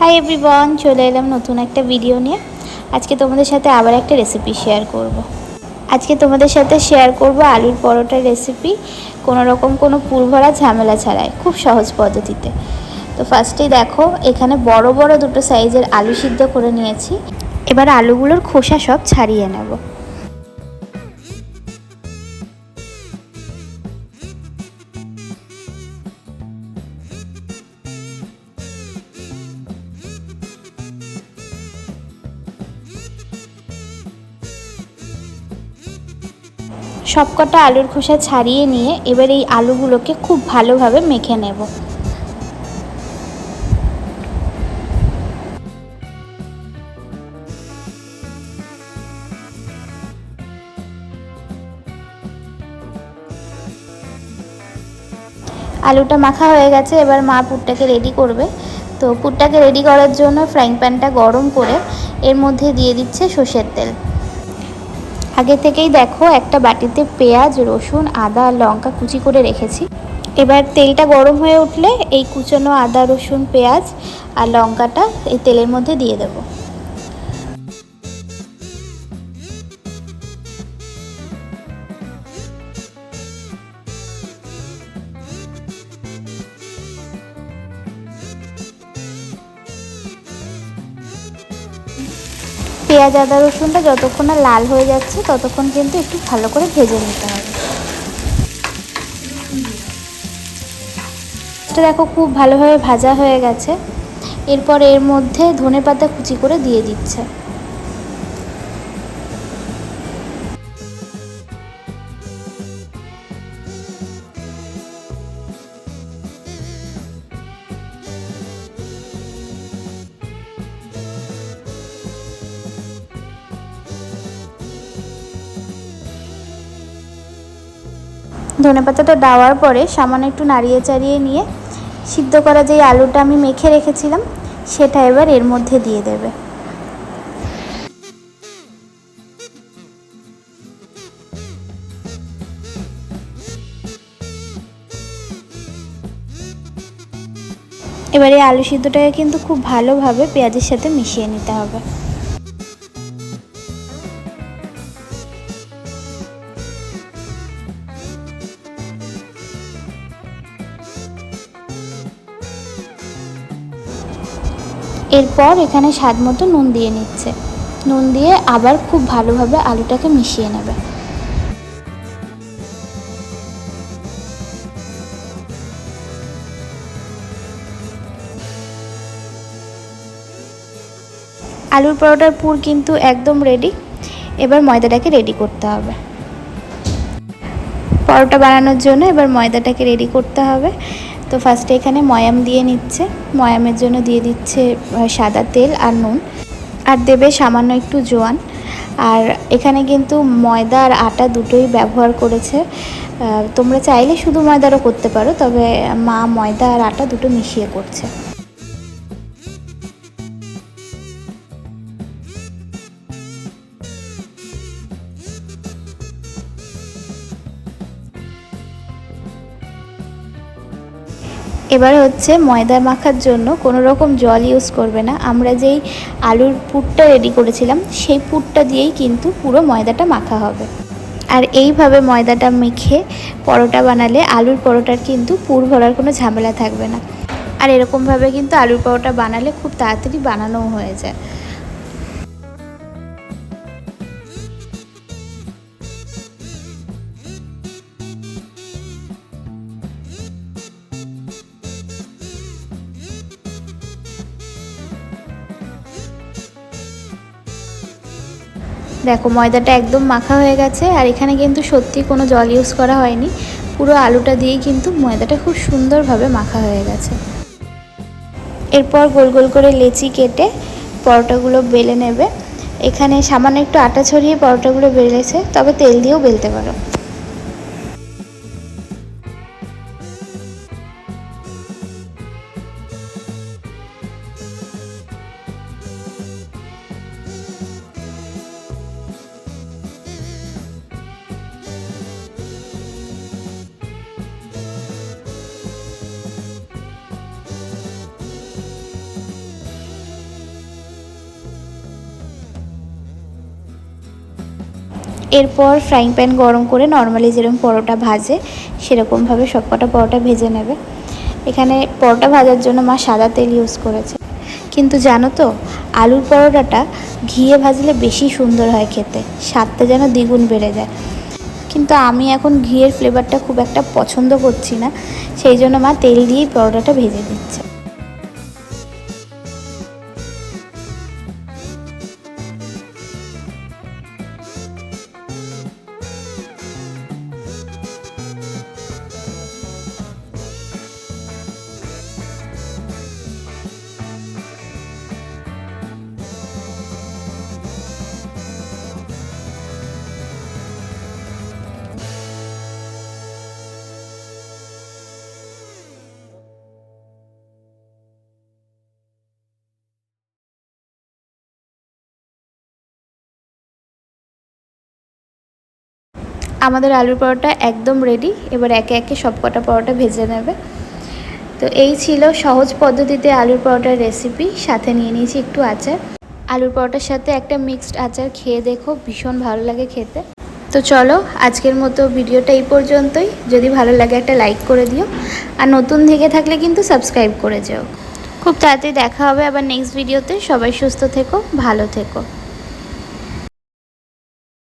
Hi everyone, চলে এলাম নতুন একটা ভিডিও নিয়ে। আজকে তোমাদের সাথে আবার একটা রেসিপি শেয়ার করব। আজকে তোমাদের সাথে শেয়ার করব আলুর পরোটার রেসিপি, কোনো রকম কোনো পুরভরা ঝামেলা ছাড়াই, খুব সহজ পদ্ধতিতে। তো ফার্স্টেই দেখো, এখানে বড় বড় দুটো সাইজের আলু সিদ্ধ করে নিয়েছি। এবার আলুগুলোর খোসা সব ছাড়িয়ে নেব। সবকটা আলুর খোসা ছাড়িয়ে নিয়ে এবার এই আলুগুলোকে খুব ভালোভাবে মেখে নেব। আলুটা মাখা হয়ে গেছে, এবার মা পুরটাকে রেডি করবে। তো পুরটাকে রেডি করার জন্য ফ্রাইং প্যানটা গরম করে এর মধ্যে দিয়ে দিচ্ছে সর্ষের তেল। আগে থেকেই দেখো একটা বাটিতে পেঁয়াজ, রসুন, আদা আর লঙ্কা কুচি করে রেখেছি। এবার তেলটা গরম হয়ে উঠলে এই কুচনো আদা, রসুন, পেঁয়াজ আর লঙ্কাটা এই তেলের মধ্যে দিয়ে দেবো। পেঁয়াজ, আদা, রসুনটা যতক্ষণ না লাল হয়ে যাচ্ছে ততক্ষণ কিন্তু একটু ভালো করে ভেজে নিতে হবে। এটা দেখো খুব ভালোভাবে ভাজা হয়ে গেছে। এরপর এর মধ্যে ধনেপাতা কুচি করে দিয়ে দিচ্ছে। ধনেপাতাটা দেওয়ার পরে সামান্য একটু নাড়িয়ে চাড়িয়ে নিয়ে সিদ্ধ করা যেই আলুটা আমি মেখে রেখেছিলাম সেটা এবার এর মধ্যে দিয়ে দেবে। এবারে আলু সিদ্ধটাকে কিন্তু খুব ভালোভাবে পেঁয়াজের সাথে মিশিয়ে নিতে হবে। এরপর এখানে স্বাদ মতো নুন দিয়ে নিচ্ছে। নুন দিয়ে আবার খুব ভালোভাবে আলুটাকে মিশিয়ে নেবে। আলুর পরোটার পুর কিন্তু একদম রেডি। এবার ময়দাটাকে রেডি করতে হবে। পরোটা বানানোর জন্য এবার ময়দাটাকে রেডি করতে হবে। তো ফার্স্টে এখানে ময়াম দিয়ে নিচ্ছে। ময়ামের জন্য দিয়ে দিচ্ছে সাদা তেল আর নুন, আর দেবে সামান্য একটু জোয়ান। আর এখানে কিন্তু ময়দা আর আটা দুটোই ব্যবহার করেছে। তোমরা চাইলে শুধু ময়দারও করতে পারো, তবে মা ময়দা আর আটা দুটো মিশিয়ে করছে। এবার হচ্ছে ময়দা মাখার জন্য কোনো রকম জল ইউজ করবে না। আমরা যেই আলুর পুরটা রেডি করেছিলাম সেই পুরটা দিয়েই কিন্তু পুরো ময়দাটা মাখা হবে। আর এইভাবে ময়দাটা মেখে পরোটা বানালে আলুর পরোটার কিন্তু পুর ভরার কোনো ঝামেলা থাকবে না। আর এরকমভাবে কিন্তু আলুর পরোটা বানালে খুব তাড়াতাড়ি বানানোও হয়ে যায়। দেখো ময়দাটা একদম মাখা হয়ে গেছে। আর এখানে কিন্তু সত্যি কোনো জল ইউজ করা হয়নি, পুরো আলুটা দিয়েই কিন্তু ময়দাটা খুব সুন্দরভাবে মাখা হয়ে গেছে। এরপর গোল গোল করে লেচি কেটে পরোটাগুলো বেলে নেবে। এখানে সামান্য একটু আটা ছড়িয়ে পরোটাগুলো বেলেছে, তবে তেল দিয়েও বেলতে পারো। এরপর ফ্রাইং প্যান গরম করে নর্মালি যেরকম পরোটা ভাজে সেরকমভাবে সবকটা পরোটা ভেজে নেবে। এখানে পরোটা ভাজার জন্য মা সাদা তেল ইউজ করেছে, কিন্তু জানো তো আলুর পরোটাটা ঘিয়ে ভাজলে বেশি সুন্দর হয় খেতে, স্বাদটা যেন দ্বিগুণ বেড়ে যায়। কিন্তু আমি এখন ঘিয়ের ফ্লেভারটা খুব একটা পছন্দ করছি না, সেই জন্য মা তেল দিয়েই পরোটাটা ভেজে দিচ্ছে। আমাদের আলুর পরোটা একদম রেডি। এবার একে একে সবকটা পরোটা ভেজে নেবে। তো এই ছিল সহজ পদ্ধতিতে আলুর পরোটার রেসিপি। সাথে নিয়ে নিয়েছি একটু আচার। আলুর পরোটার সাথে একটা মিক্সড আচার খেয়ে দেখো, ভীষণ ভালো লাগে খেতে। তো চলো আজকের মতো ভিডিওটা এই পর্যন্তই। যদি ভালো লাগে একটা লাইক করে দিও, আর নতুন থেকে থাকলে কিন্তু সাবস্ক্রাইব করে যেও। খুব তাড়াতাড়ি দেখা হবে আবার নেক্সট ভিডিওতে। সবাই সুস্থ থেকো, ভালো থেকো।